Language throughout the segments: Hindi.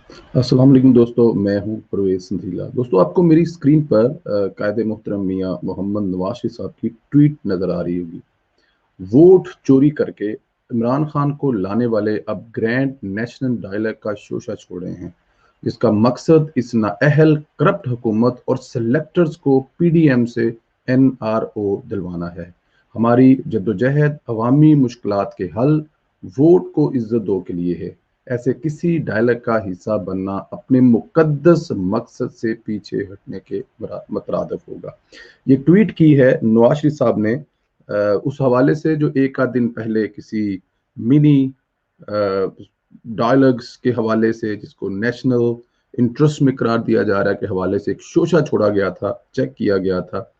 अस्सलाम वालेकुम दोस्तों, मैं हूं परवेज़ संधीला। दोस्तों, आपको मेरी स्क्रीन पर कायदे मोहतरम मियां मोहम्मद नवाज शरीफ साहब की ट्वीट नज़र आ रही होगी। वोट चोरी करके इमरान खान को लाने वाले अब ग्रैंड नेशनल डायलॉग का शोशा छोड़े हैं, जिसका मकसद इस नाअहल करप्ट हुकूमत और सेलेक्टर्स को पीडीएम से एनआरओ दिलवाना है। हमारी जद्दोजहद अवामी मुश्किलात के हल, वोट को इज्जत दो के लिए है। ऐसे किसी डायलॉग का हिस्सा बनना अपने मुकद्दस मकसद से पीछे हटने के मतरादफ होगा। ये ट्वीट की है नवाज शरीफ साहब ने उस हवाले से जो एक आध दिन पहले किसी मिनी डायलॉग्स के हवाले से, जिसको नेशनल इंटरेस्ट में करार दिया जा रहा है, के हवाले से एक शोशा छोड़ा गया था, चेक किया गया था।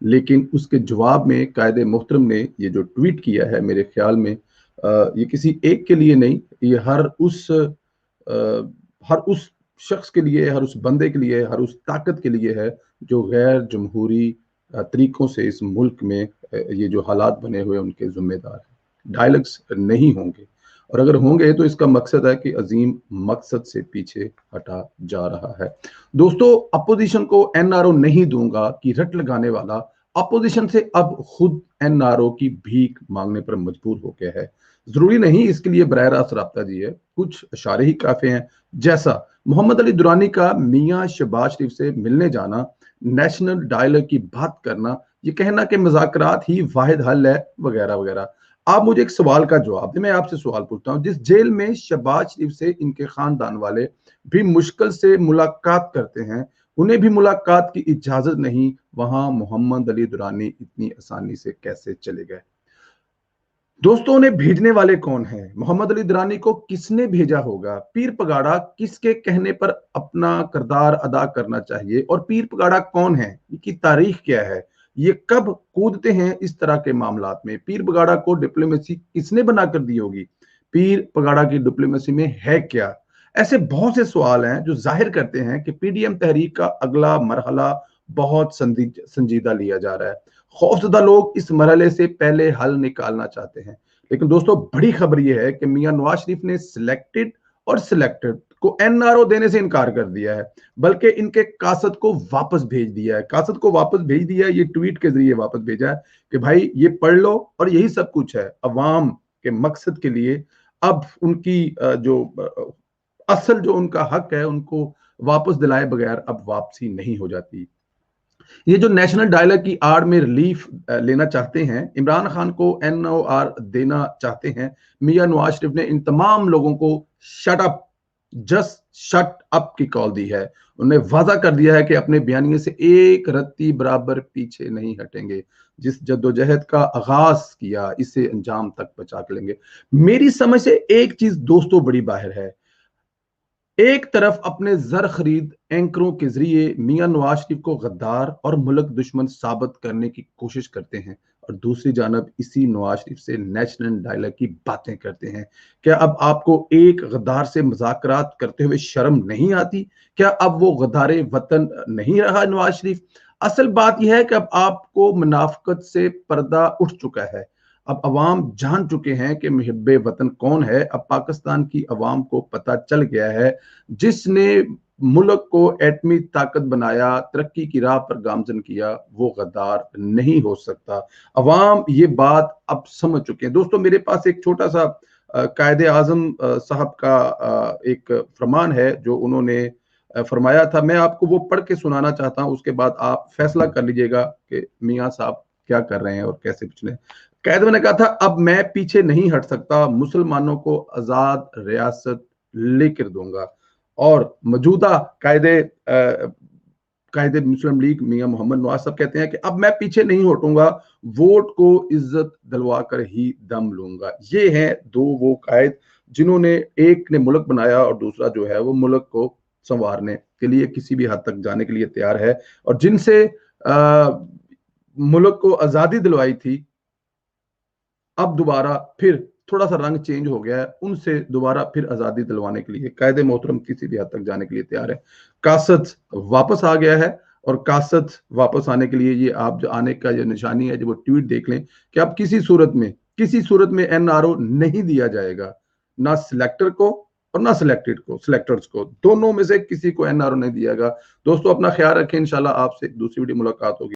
लेकिन उसके जवाब में कायदे मोहतरम ने ये जो ट्वीट किया है, मेरे ख्याल में ये किसी एक के लिए नहीं, ये हर उस शख्स के लिए, हर उस बंदे के लिए, हर उस ताकत के लिए है जो गैर जमहूरी तरीकों से इस मुल्क में ये जो हालात बने हुए उनके जिम्मेदार हैं। डायलॉग्स नहीं होंगे, और अगर होंगे तो इसका मकसद है कि अजीम मकसद से पीछे हटा जा रहा है। दोस्तों, अपोजिशन को एनआरओ नहीं दूंगा कि रट लगाने वाला अपोजिशन से अब खुद एनआरओ की भीख मांगने पर मजबूर हो गया है। जरूरी नहीं इसके लिए बरह रास्त राब्ता जी है, कुछ इशारे ही काफी हैं। जैसा मोहम्मद अली दुरानी का मियां शहबाज शरीफ से मिलने जाना, नेशनल डायलॉग की बात करना, ये कहना कि मुज़ाकरात ही वाहिद हल है, वगैरह वगैरह। आप मुझे एक सवाल का जवाब दें, मैं आपसे सवाल पूछता हूं, जिस जेल में शहबाज शरीफ से इनके खानदान वाले भी मुश्किल से मुलाकात करते हैं, उन्हें भी मुलाकात की इजाजत नहीं, वहां मोहम्मद अली दुरानी इतनी आसानी से कैसे चले गए? दोस्तों, उन्हें भेजने वाले कौन हैं? मोहम्मद अली दुरानी को किसने भेजा होगा? पीर पगाड़ा किसके कहने पर अपना किरदार अदा करना चाहिए? और पीर पगाड़ा कौन है? इनकी तारीख क्या है? ये कब कूदते हैं इस तरह के मामलात में? पीर पगाड़ा को डिप्लोमेसी किसने बना कर दी होगी? पीर पगाड़ा की डिप्लोमेसी में है क्या? ऐसे बहुत से सवाल हैं जो जाहिर करते हैं कि पीडीएम तहरीक का अगला मरहला बहुत संजीदा लिया जा रहा है। खौफजदा लोग इस मरहले से पहले हल निकालना चाहते हैं। लेकिन दोस्तों, बड़ी खबर यह है कि मियां नवाज शरीफ ने सिलेक्टेड और सिलेक्टेड को एनआरओ देने से इनकार कर दिया है, बल्कि इनके कासद को वापस भेज दिया है। कासद को वापस भेज दिया है, ये ट्वीट के जरिए वापस भेजा है कि भाई ये पढ़ लो और यही सब कुछ है अवाम के मकसद के लिए। अब उनकी असल जो उनका हक है, उनको वापस दिलाए बगैर अब वापसी नहीं हो जाती। ये जो नेशनल डायलॉग की आड़ में रिलीफ लेना चाहते हैं, इमरान खान को एनओआर देना चाहते हैं, मियां नवाज शरीफ ने इन तमाम लोगों को shut up, just shut up की कॉल दी है। उन्होंने वादा कर दिया है कि अपने बयानिए से एक रत्ती बराबर पीछे नहीं हटेंगे। जिस जद्दोजहद का आगाज किया, इसे अंजाम तक पहुंचा के लेंगे। मेरी समझ से एक चीज दोस्तों बड़ी बाहर है। एक तरफ अपने जर खरीद एंकरों के जरिए मियां नवाज शरीफ को गद्दार और मुल्क दुश्मन साबित करने की कोशिश करते हैं, और दूसरी जानब इसी नवाज शरीफ से नेशनल डायलॉग की बातें करते हैं। क्या अब आपको एक गद्दार से मुज़ाकरात करते हुए शर्म नहीं आती? क्या अब वो गद्दारे वतन नहीं रहा नवाज शरीफ? असल बात यह है कि अब आपको मुनाफकत से पर्दा उठ चुका है। अब अवाम जान चुके हैं कि मुहिब्बे वतन कौन है। अब पाकिस्तान की अवाम को पता चल गया है, जिसने मुल्क को एटमी ताकत बनाया, तरक्की की राह पर गामजन किया, वो गद्दार नहीं हो सकता। अवाम ये बात अब समझ चुके हैं। दोस्तों, मेरे पास एक छोटा सा कायदे आजम साहब का एक फरमान है जो उन्होंने फरमाया था। मैं आपको वो पढ़ के सुनाना चाहता हूँ, उसके बाद आप फैसला कर लीजिएगा कि मियाँ साहब क्या कर रहे हैं और कैसे पिछले। कैदव ने कहा था, अब मैं पीछे नहीं हट सकता, मुसलमानों को आजाद रियासत लेकर दूंगा। और मौजूदा कायदे मुस्लिम लीग मियां मोहम्मद नवाज साहब कहते हैं कि अब मैं पीछे नहीं हटूंगा, वोट को इज्जत दिलवा कर ही दम लूंगा। ये हैं दो वो कायद जिन्होंने, एक ने मुल्क बनाया और दूसरा जो है वो मुल्क को संवारने के लिए किसी भी हद तक जाने के लिए तैयार है, और जिनसे मुल्क को आजादी दिलवाई थी, अब दोबारा फिर थोड़ा सा रंग चेंज हो गया है, उनसे दोबारा फिर आजादी दिलवाने के लिए कायदे मोहतरम किसी भी हद तक जाने के लिए तैयार है। कासद वापस आ गया है, और कासद वापस आने के लिए ये आप जो आने का जो निशानी है, जो वो ट्वीट देख लें कि अब किसी सूरत में एनआरओ नहीं दिया जाएगा, ना सिलेक्टर को और ना सिलेक्टर्स को, दोनों में से किसी को एनआरओ नहीं दिया गया। दोस्तों अपना ख्याल रखें, इंशाल्लाह आपसे दूसरी वीडियो मुलाकात होगी।